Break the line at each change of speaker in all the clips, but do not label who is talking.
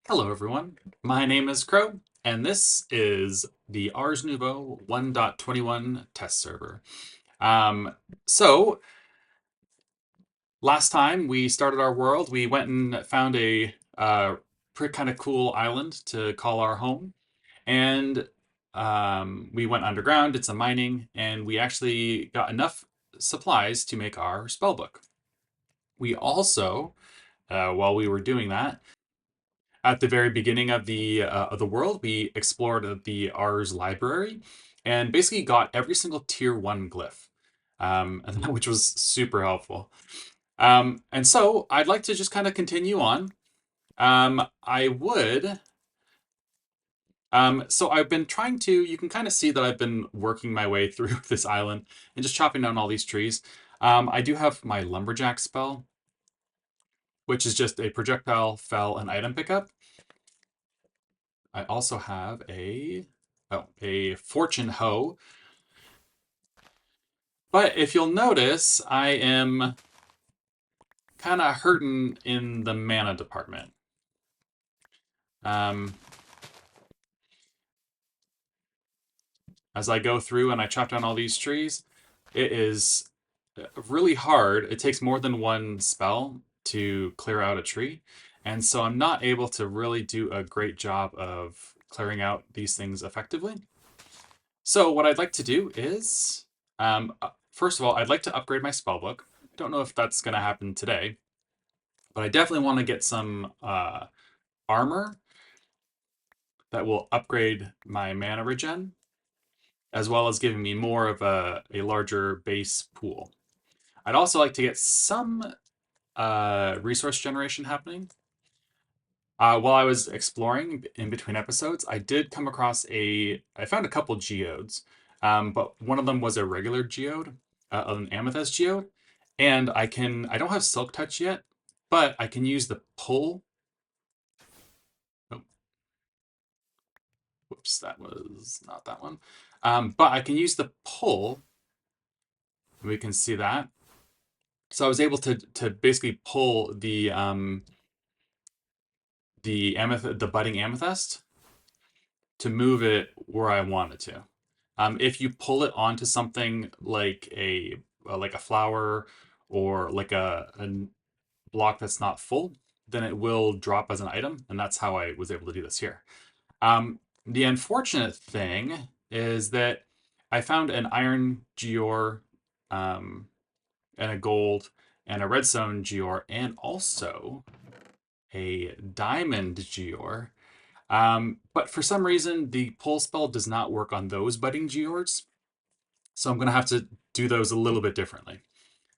Hello everyone, my name is Crow, and this is the Ars Nouveau 1.21 test server. So, last time we started our world, we went and found a pretty kind of cool island to call our home, and we went underground, did some mining, and we actually got enough supplies to make our spellbook. We also, while we were doing that, at the very beginning of the world, we explored the Ars library and basically got every single tier one glyph, which was super helpful. And so I'd like to just kind of continue on. I would. So I've been trying to. You can kind of see that I've been working my way through this island and just chopping down all these trees. I do have my lumberjack spell, which is just a projectile, fell, and item pickup. I also have a fortune hoe. But if you'll notice, I am kind of hurting in the mana department. Um, as I go through and I chop down all these trees, it is really hard. It takes more than one spell to clear out a tree. And so I'm not able to really do a great job of clearing out these things effectively. So what I'd like to do is, first of all, I'd like to upgrade my spellbook. Don't know if that's going to happen today, but I definitely want to get some armor that will upgrade my mana regen, as well as giving me more of a larger base pool. I'd also like to get some resource generation happening. While I was exploring in between episodes, I did come across I found a couple geodes, but one of them was a regular geode, an amethyst geode, and I don't have silk touch yet, but I can use the pull. Oh, whoops, that was not that one. But I can use the pull. We can see that. So I was able to basically pull the budding amethyst to move it where I wanted to. If you pull it onto something like a flower or like a block that's not full, then it will drop as an item, and that's how I was able to do this here. The unfortunate thing is that I found an iron geor, um, and a gold and a redstone geor, and also a diamond geor. But for some reason, the pull spell does not work on those budding geors, so I'm going to have to do those a little bit differently.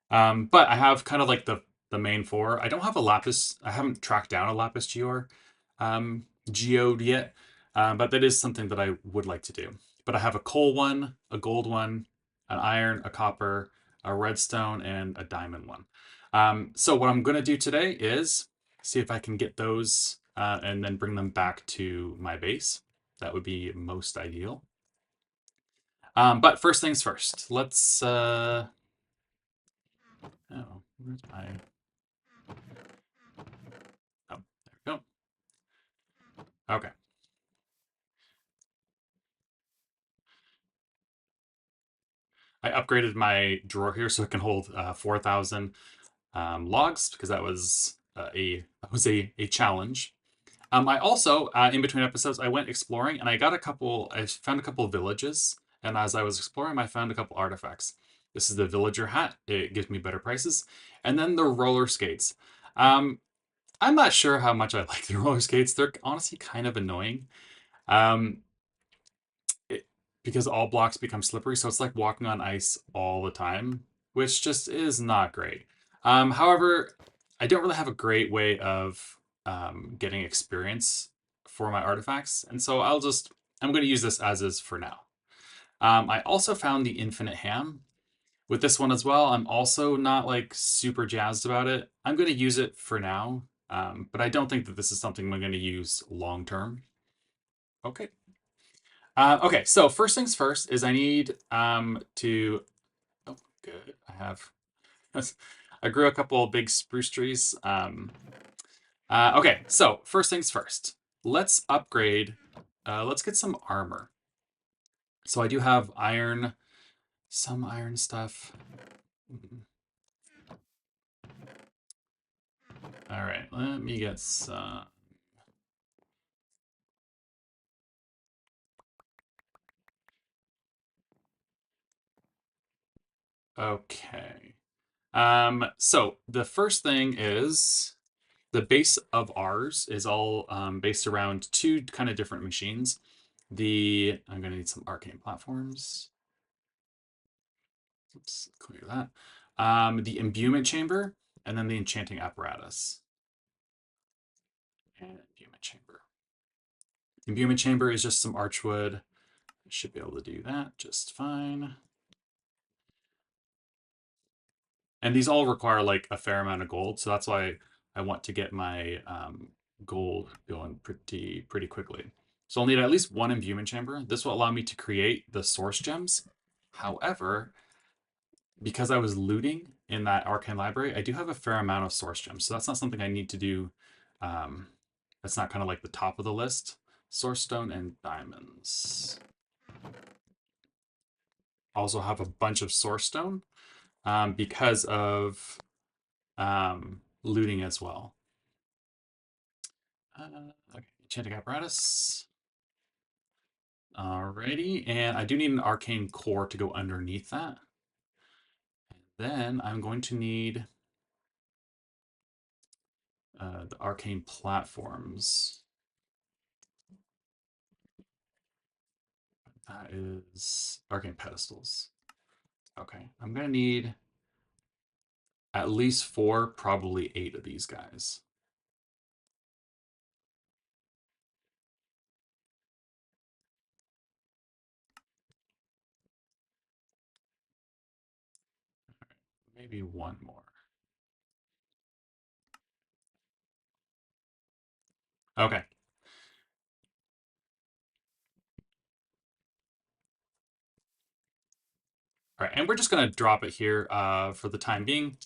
But I have kind of like the main four. I don't have a lapis. I haven't tracked down a lapis geor geode yet, but that is something that I would like to do. But I have a coal one, a gold one, an iron, a copper, a redstone, and a diamond one. So what I'm going to do today is see if I can get those and then bring them back to my base. That would be most ideal. But first things first, let's. Oh, where's my. Oh, there we go. Okay. I upgraded my drawer here so it can hold 4,000 logs because that was a challenge. I also in between episodes I went exploring and I found a couple of villages, and as I was exploring I found a couple artifacts. This is the villager hat. It gives me better prices, and then the roller skates. Um, I'm not sure how much I like the roller skates. They're honestly kind of annoying. Um, it, because all blocks become slippery, so it's like walking on ice all the time, which just is not great. However, I don't really have a great way of getting experience for my artifacts, and so I'm going to use this as is for now. I also found the infinite ham with this one as well. I'm also not like super jazzed about it. I'm going to use it for now, but I don't think that this is something I'm going to use long term. Okay. Okay, so first things first is I need to. Oh, good. I grew a couple big spruce trees. Okay, so first things first. let's upgrade. Let's get some armor. So I do have iron, some iron stuff. All right, let me get some. Okay. So the first thing is the base of ours is all based around two kind of different machines. I'm gonna need some arcane platforms. Oops, clear that. The imbuement chamber and then the enchanting apparatus. And imbuement chamber. Imbuement chamber is just some archwood. I should be able to do that just fine. And these all require like a fair amount of gold, so that's why I want to get my gold going pretty quickly. So I'll need at least one imbuement chamber. This will allow me to create the source gems. However, because I was looting in that arcane library, I do have a fair amount of source gems, so that's not something I need to do. That's not kind of like the top of the list. Source stone and diamonds. Also have a bunch of source stone because of looting as well. Okay, enchanting apparatus. Alrighty, and I do need an arcane core to go underneath that. And then I'm going to need the arcane platforms. That is arcane pedestals. Okay, I'm gonna need at least 4, probably 8 of these guys. Maybe one more. Okay. All right, and we're just gonna drop it here for the time being.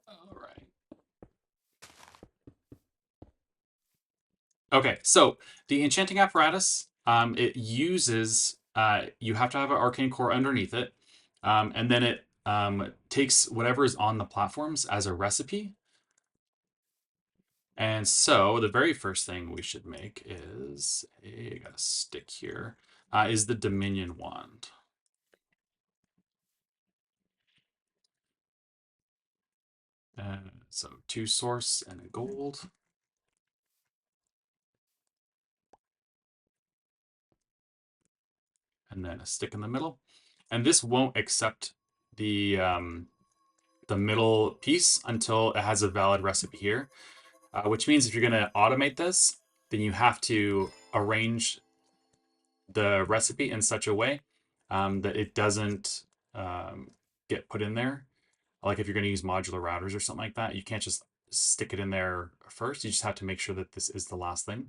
All right. Okay, so the enchanting apparatus, it uses, you have to have an arcane core underneath it, and then it takes whatever is on the platforms as a recipe. And so the very first thing we should make is, I got a stick here, is the Dominion wand. So 2 source and a gold. And then a stick in the middle. And this won't accept the middle piece until it has a valid recipe here, which means if you're going to automate this, then you have to arrange the recipe in such a way that it doesn't get put in there. Like if you're going to use modular routers or something like that, you can't just stick it in there first. You just have to make sure that this is the last thing.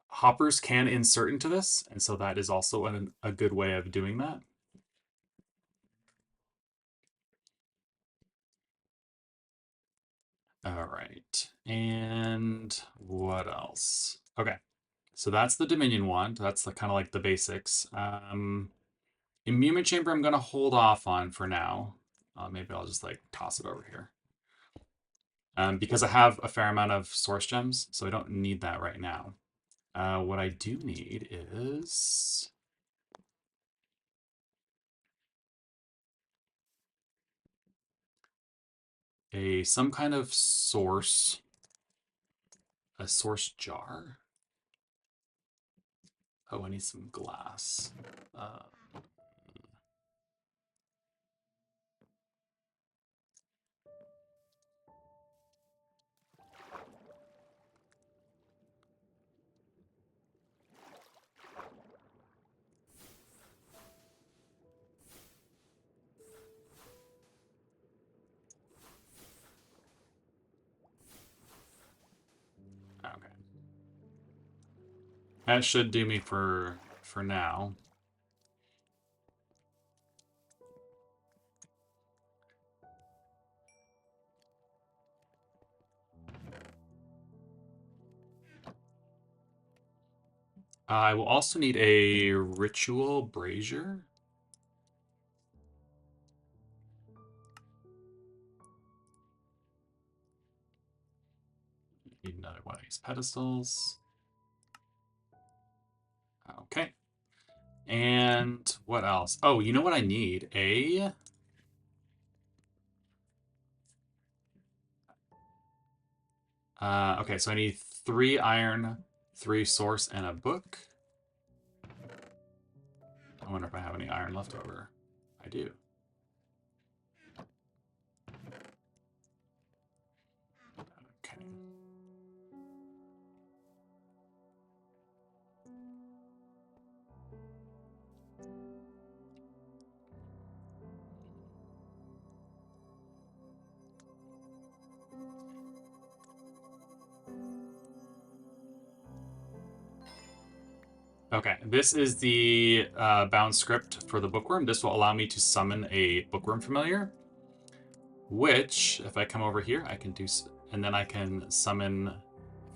Hoppers can insert into this, and so that is also a good way of doing that. All right, and what else? Okay, so that's the Dominion wand. That's the kind of like the basics. Imbuement chamber I'm gonna hold off on for now. Maybe I'll just like toss it over here. Because I have a fair amount of source gems, so I don't need that right now. What I do need is some kind of source, a source jar. Oh, I need some glass. Okay. That should do me for now. I will also need a ritual brazier. Need another one of these pedestals. Okay. And what else? Oh, you know what I need? Okay, so I need 3 iron, 3 source, and a book. I wonder if I have any iron left over. I do. Okay. Okay, this is the bound script for the bookworm. This will allow me to summon a bookworm familiar, which, if I come over here, I can do, and then I can summon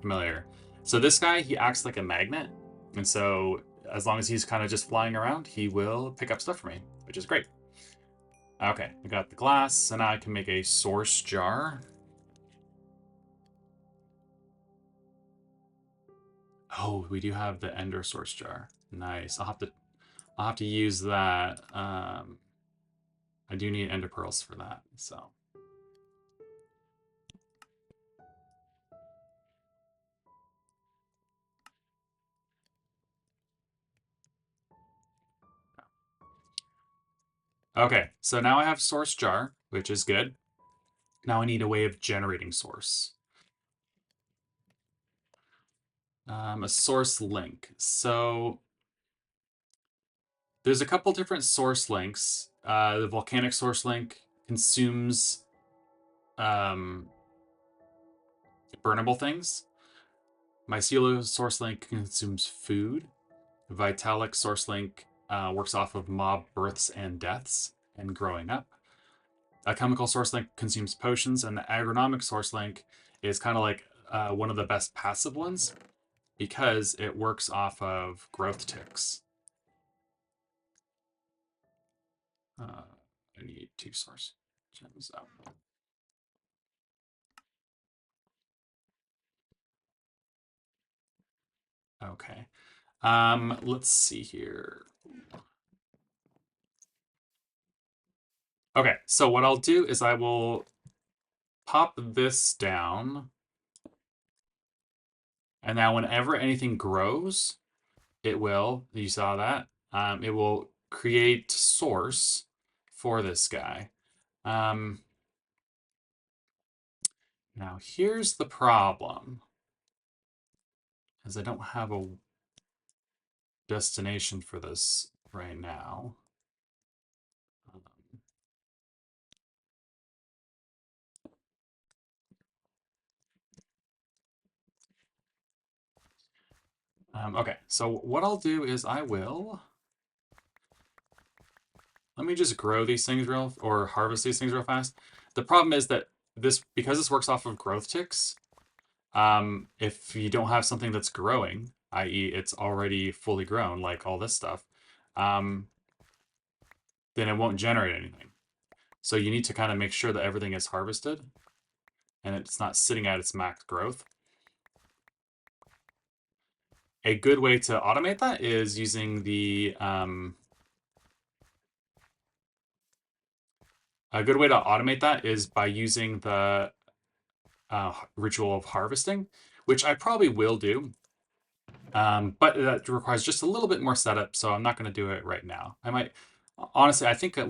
familiar. So this guy, he acts like a magnet, and so as long as he's kind of just flying around, he will pick up stuff for me, which is great. Okay, I got the glass, so now I can make a source jar. Oh, we do have the ender source jar. Nice. I'll have to use that. I do need ender pearls for that, so. Okay, so now I have source jar, which is good. Now I need a way of generating source. A source link. So there's a couple different source links. The volcanic source link consumes burnable things. Mycelial source link consumes food. Vitalic source link works off of mob births and deaths and growing up. A chemical source link consumes potions, and the agronomic source link is kind of like one of the best passive ones because it works off of growth ticks. I need 2 source gems. Oh. Okay. Let's see here. Okay, so what I'll do is I will pop this down, and now whenever anything grows, it will, you saw that, it will create source for this guy. Now here's the problem, is I don't have a destination for this right now. Okay, so what I'll do is I will, let me just grow these things or harvest these things real fast. The problem is that because this works off of growth ticks, if you don't have something that's growing, i.e. it's already fully grown, like all this stuff, then it won't generate anything. So you need to kind of make sure that everything is harvested and it's not sitting at its max growth. A good way to automate that is using the a good way to automate that is by using the ritual of harvesting, which I probably will do, but that requires just a little bit more setup, so I'm not going to do it right now. I might, honestly, I think that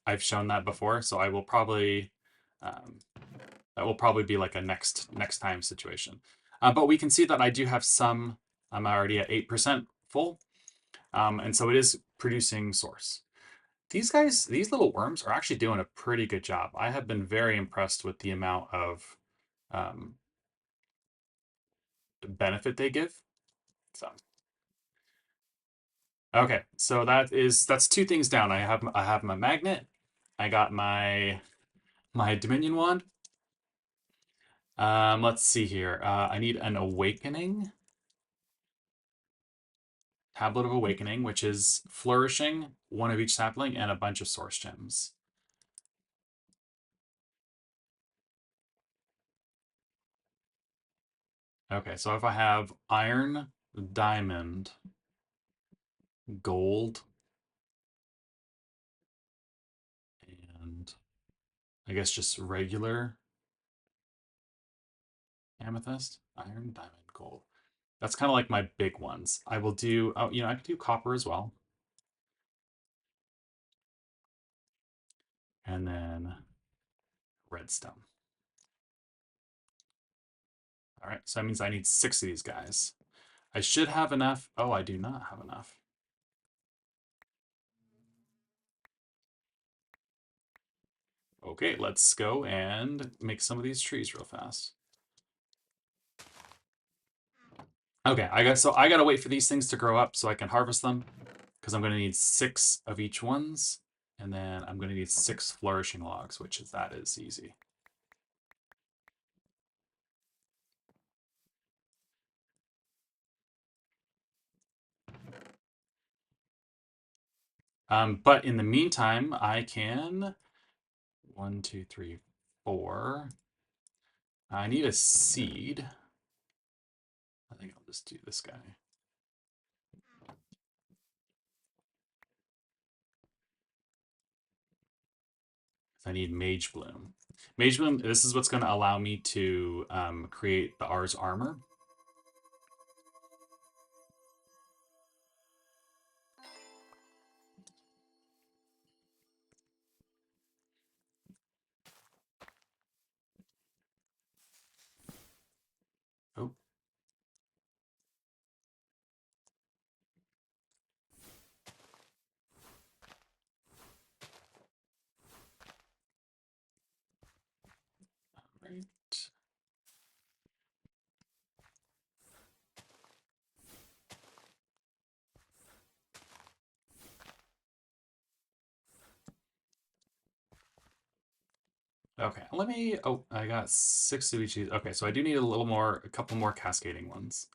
I've shown that before, so I will probably that will probably be like a next time situation. But we can see that I do have some. I'm already at 8% full, and so it is producing source. These guys, these little worms, are actually doing a pretty good job. I have been very impressed with the amount of benefit they give. So okay, so that's 2 things down. I have my magnet. I got my Dominion wand. Let's see here. I need an awakening. Tablet of Awakening, which is flourishing, one of each sapling, and a bunch of source gems. Okay, so if I have iron, diamond, gold, and I guess just regular amethyst, iron, diamond, gold. That's kind of like my big ones. I will do, oh, I could do copper as well. And then redstone. All right, so that means I need 6 of these guys. I should have enough. Oh, I do not have enough. Okay, let's go and make some of these trees real fast. Okay, I gotta wait for these things to grow up so I can harvest them, because I'm gonna need 6 of each ones, and then I'm gonna need 6 flourishing logs, which is that is easy. But in the meantime, I can 1, 2, 3, 4. I need a seed. I think I'll just do this guy. I need Mage Bloom. Mage Bloom, this is what's going to allow me to create the Ars armor. Oh. All right. Okay, let me, oh, I got 6 of each of these. Okay, so I do need a couple more cascading ones.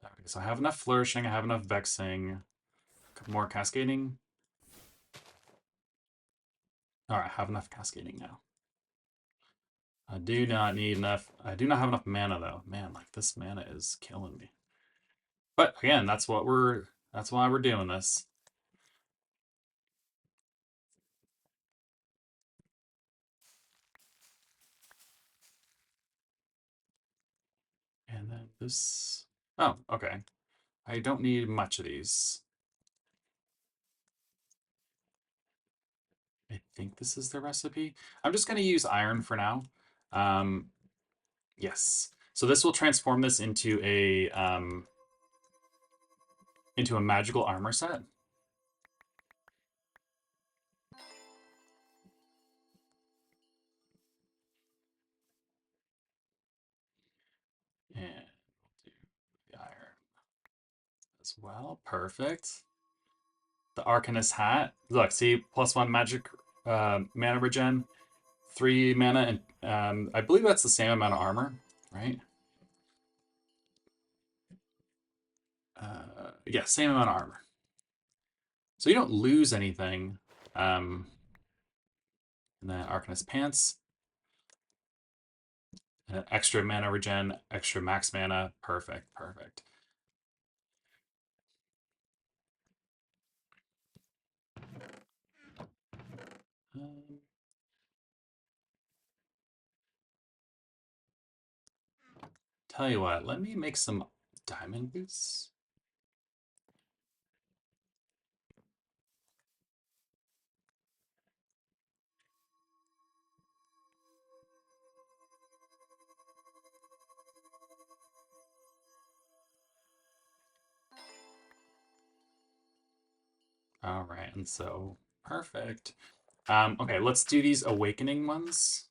Okay, so I have enough flourishing, I have enough vexing, a couple more cascading. All right, I have enough cascading now. I do not need enough. I do not have enough mana though. Man, like this mana is killing me. But again, that's why we're doing this. And then this, oh, okay. I don't need much of these. I think this is the recipe. I'm just going to use iron for now. Yes. So this will transform this into a magical armor set. And we'll do the iron as well. Perfect. The Arcanist hat. Look, see, +1 magic mana regen, 3 mana, and I believe that's the same amount of armor, right? Yeah, same amount of armor. So you don't lose anything. And then Arcanist pants. Extra mana regen, extra max mana. Perfect, perfect. Tell you what, let me make some diamond boots. All right, and so perfect. Okay, let's do these awakening ones.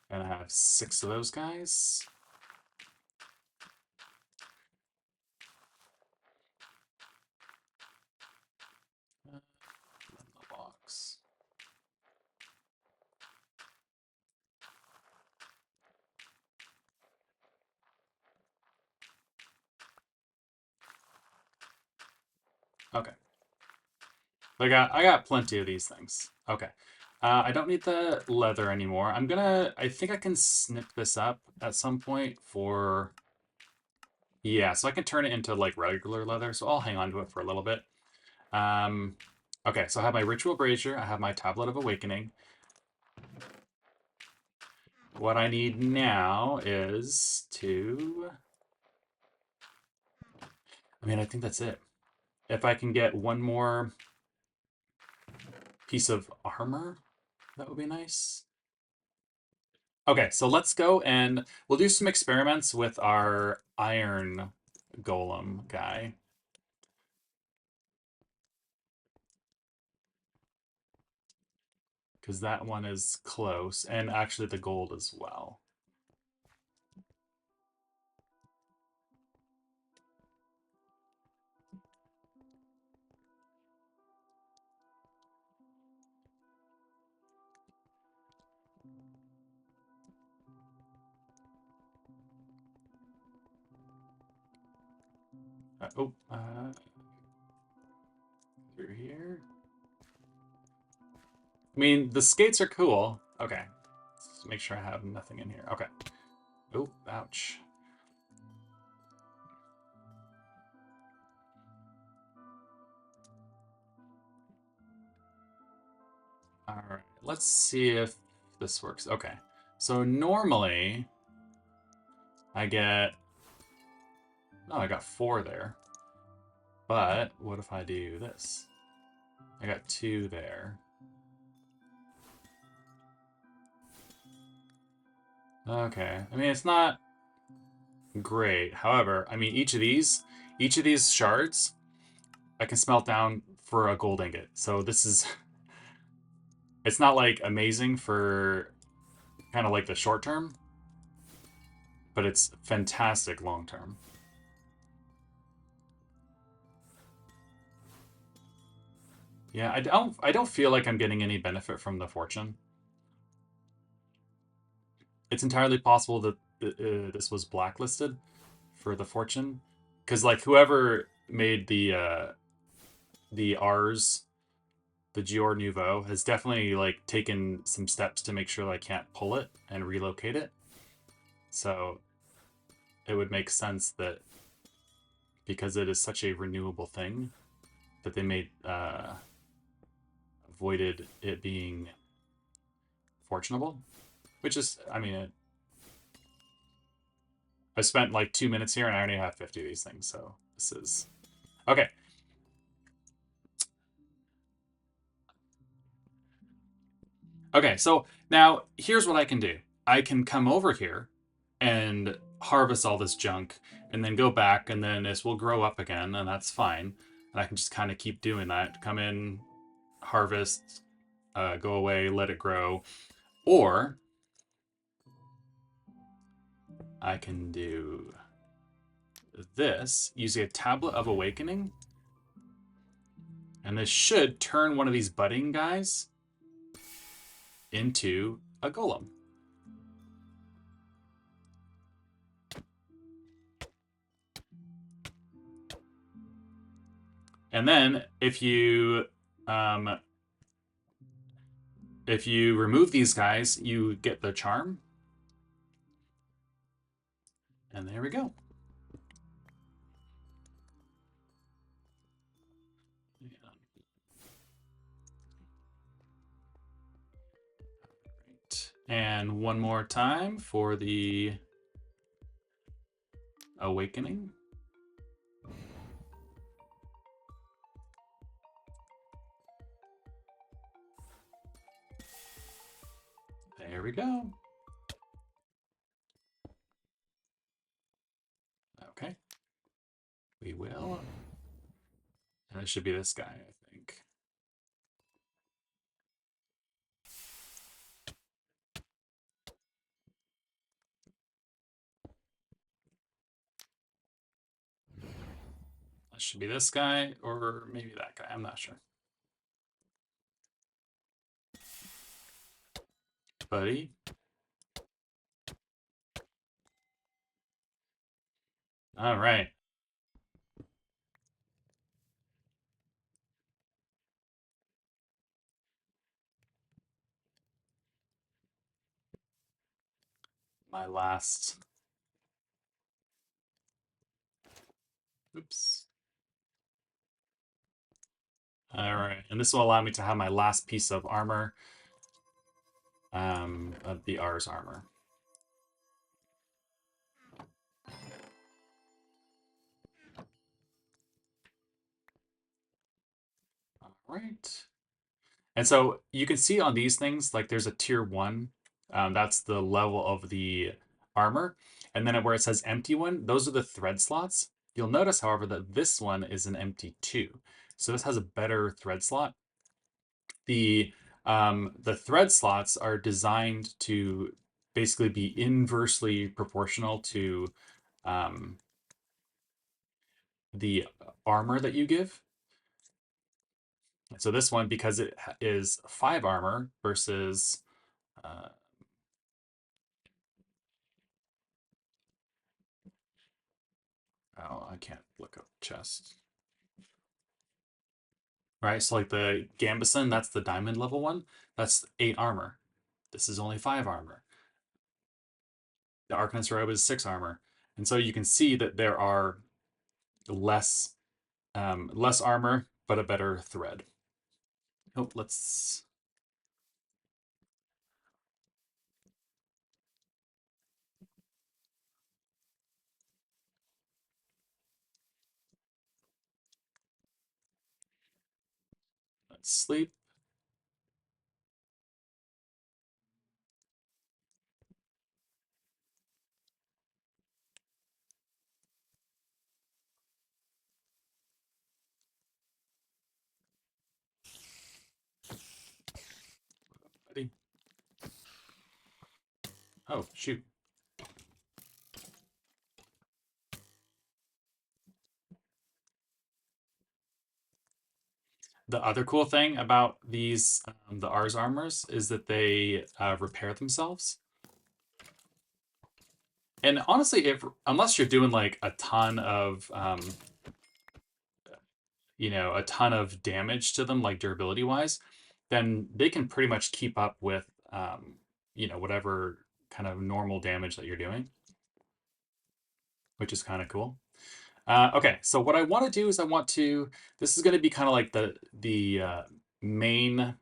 And I have 6 of those guys. The box. Okay. I got plenty of these things. Okay. I don't need the leather anymore. I think I can snip this up at some point for, yeah, so I can turn it into like regular leather. So I'll hang on to it for a little bit. Um, okay, so I have my ritual brazier. I have my tablet of awakening. What I need now is to, I mean, I think that's it. If I can get one more piece of armor, that would be nice. Okay, so let's go and we'll do some experiments with our iron golem guy. Because that one is close, and actually the gold as well. Through here. I mean, the skates are cool. Okay, let's make sure I have nothing in here. Okay. Oh, ouch. All right, let's see if this works. Okay, so normally I get, no, I got 4 there. But what if I do this? I got 2 there. Okay, I mean, it's not great. However, I mean, each of these shards, I can smelt down for a gold ingot. So this is, it's not like amazing for kind of like the short term, but it's fantastic long term. Yeah, I don't feel like I'm getting any benefit from the fortune. It's entirely possible that this was blacklisted for the fortune, because like whoever made the Ars, the Ars Nouveau, has definitely like taken some steps to make sure that I can't pull it and relocate it. So it would make sense that because it is such a renewable thing, that they made avoided it being fortunable, which is, I mean, I spent like 2 minutes here and I already have 50 of these things. So this is okay. Okay, so now here's what I can do. I can come over here and harvest all this junk and then go back and then this will grow up again and that's fine. And I can just kind of keep doing that. Come in, harvest, go away, let it grow. Or I can do this using a tablet of awakening. And this should turn one of these budding guys into a golem. And then um, if you remove these guys, you get the charm. And there we go. And one more time for the awakening. There we go. Okay. We will. And it should be this guy, I think. That should be this guy, or maybe that guy. I'm not sure. Buddy. All right. my last. Oops. All right, and this will allow me to have my last piece of armor, of the Ars armor. All right. And so you can see on these things, like there's a tier 1. That's the level of the armor. And then where it says empty one, those are the thread slots. You'll notice, however, that this one is an empty 2. So this has a better thread slot. The thread slots are designed to basically be inversely proportional to the armor that you give. So this one, because it is 5 armor versus oh, I can't look up chest. Right, so like the Gambeson, that's the diamond level one. That's 8 armor. This is only 5 armor. The Arcanist robe is 6 armor. And so you can see that there are less less armor, but a better thread. Oh, let's sleep. Buddy. Oh, shoot. The other cool thing about these, the Ars armors, is that they repair themselves. And honestly, if unless you're doing like a ton of, a ton of damage to them, like durability wise, then they can pretty much keep up with, whatever kind of normal damage that you're doing, which is kind of cool. Okay, so what I want to do is this is going to be kind of like the main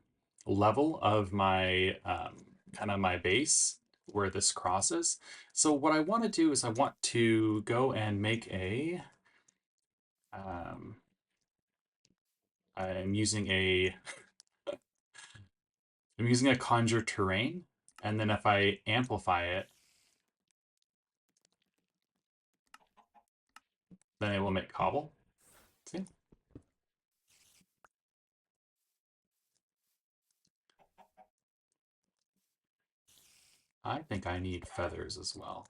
level of my kind of my base where this crosses. So what I want to do is I want to go and make um, I'm using a I'm using a conjure terrain, and then if I amplify it, then it will make cobble. See? I think I need feathers as well.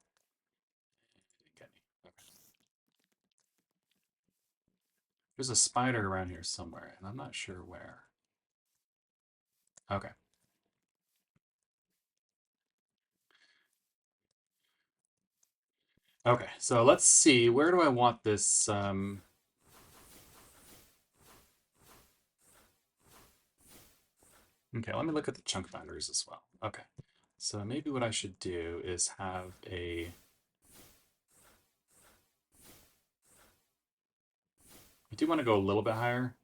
Okay. There's a spider around here somewhere, and I'm not sure where. Okay. Okay, so let's see. Where do I want this? Okay, let me look at the chunk boundaries as well. Okay, so maybe what I should do is have a. I do want to go a little bit higher.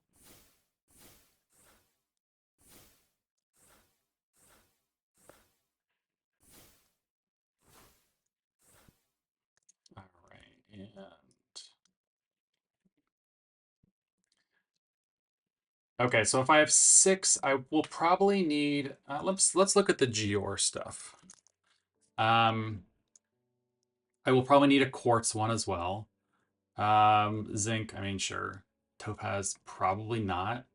All right, and okay, so if I have 6, I will probably need. Let's look at the Geor stuff. I will probably need a quartz one as well. Zinc, I mean, sure. Topaz, probably not.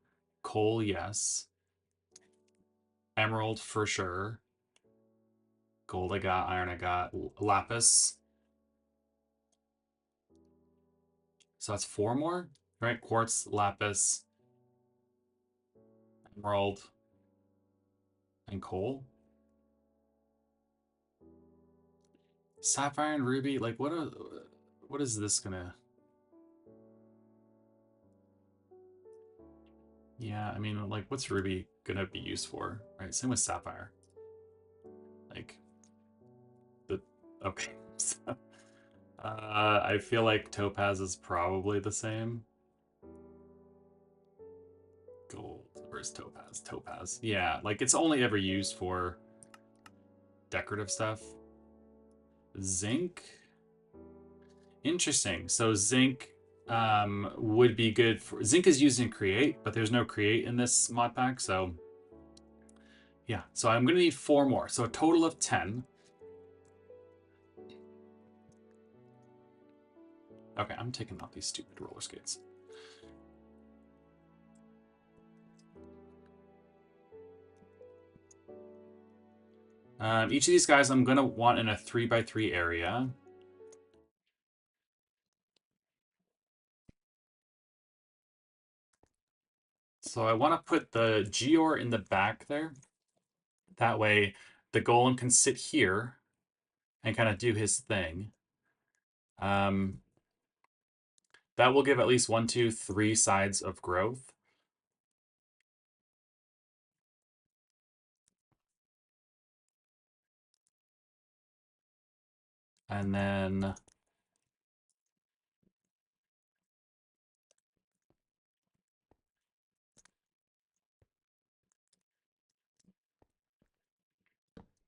Coal, yes. Emerald, for sure. Gold, I got. Iron, I got. Lapis. So that's 4 more, right? Quartz, lapis, emerald, and coal. Sapphire and ruby, like what is this gonna? Yeah, I mean, like, what's ruby gonna be used for, right? Same with sapphire. Like, the Okay. So, I feel like topaz is probably the same. Gold. Where's topaz? Topaz. Yeah, like it's only ever used for decorative stuff. Zinc. Interesting. So zinc would be good for... Zinc is used in create, but there's no create in this mod pack, so... Yeah, so I'm going to need 4 more. So a total of 10. Okay, I'm taking out these stupid roller skates. Each of these guys I'm going to want in a 3x3 area. So I want to put the Geor in the back there. That way the golem can sit here and kind of do his thing. That will give at least 1, 2, 3 sides of growth. And then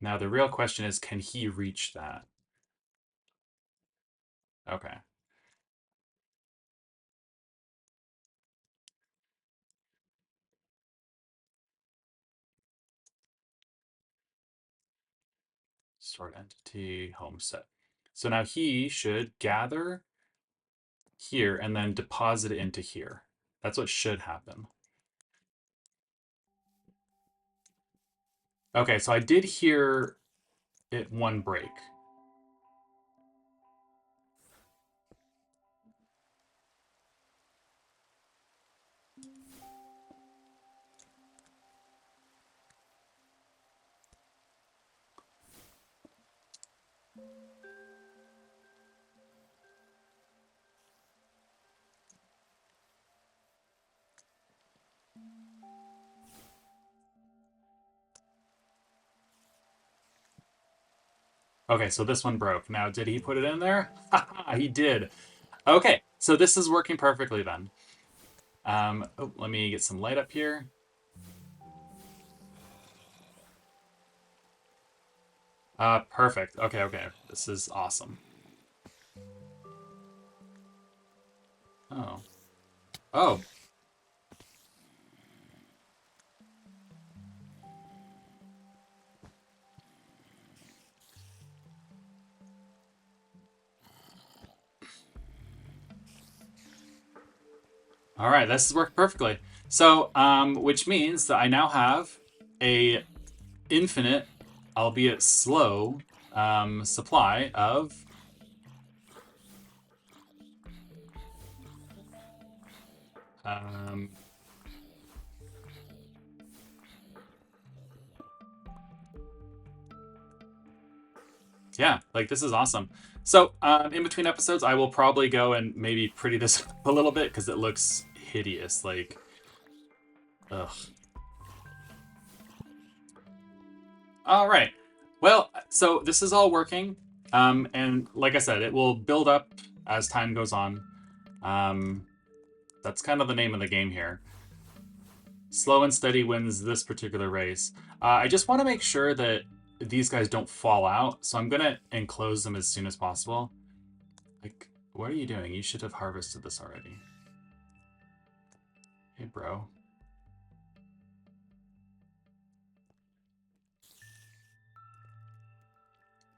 now the real question is, can he reach that? Okay. Start entity, home set. So now he should gather here and then deposit it into here. That's what should happen. Okay, so I did hear it one break. Okay, so this one broke. Now, did he put it in there? He did. Okay, so this is working perfectly then. Oh, let me get some light up here. Perfect. Okay, okay. This is awesome. Oh. Oh. All right, this has worked perfectly. So, which means that I now have a infinite, albeit slow, supply of um, yeah, like this is awesome. So, in between episodes, I will probably go and maybe pretty this up a little bit because it looks hideous. Like, ugh. All right. Well, so this is all working. And like I said, it will build up as time goes on. That's kind of the name of the game here. Slow and steady wins this particular race. I just want to make sure that these guys don't fall out, so I'm going to enclose them as soon as possible. Like, what are you doing? You should have harvested this already. Hey, bro.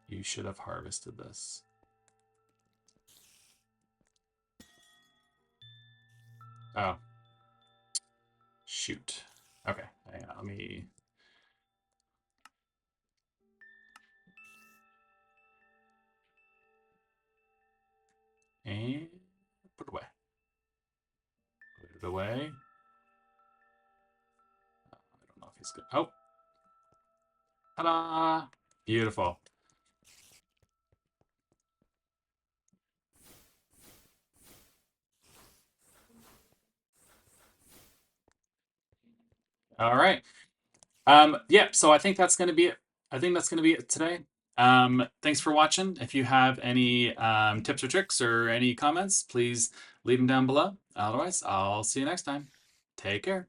You should have harvested this. Oh. Shoot. Okay, hang on, let me... And put it away. Put it away. I don't know if he's good. Oh. Ta-da! Beautiful. All right. Yeah, so I think that's going to be it. I think that's going to be it today. Thanks for watching. If you have any tips or tricks or any comments, please leave them down below. Otherwise, I'll see you next time. Take care.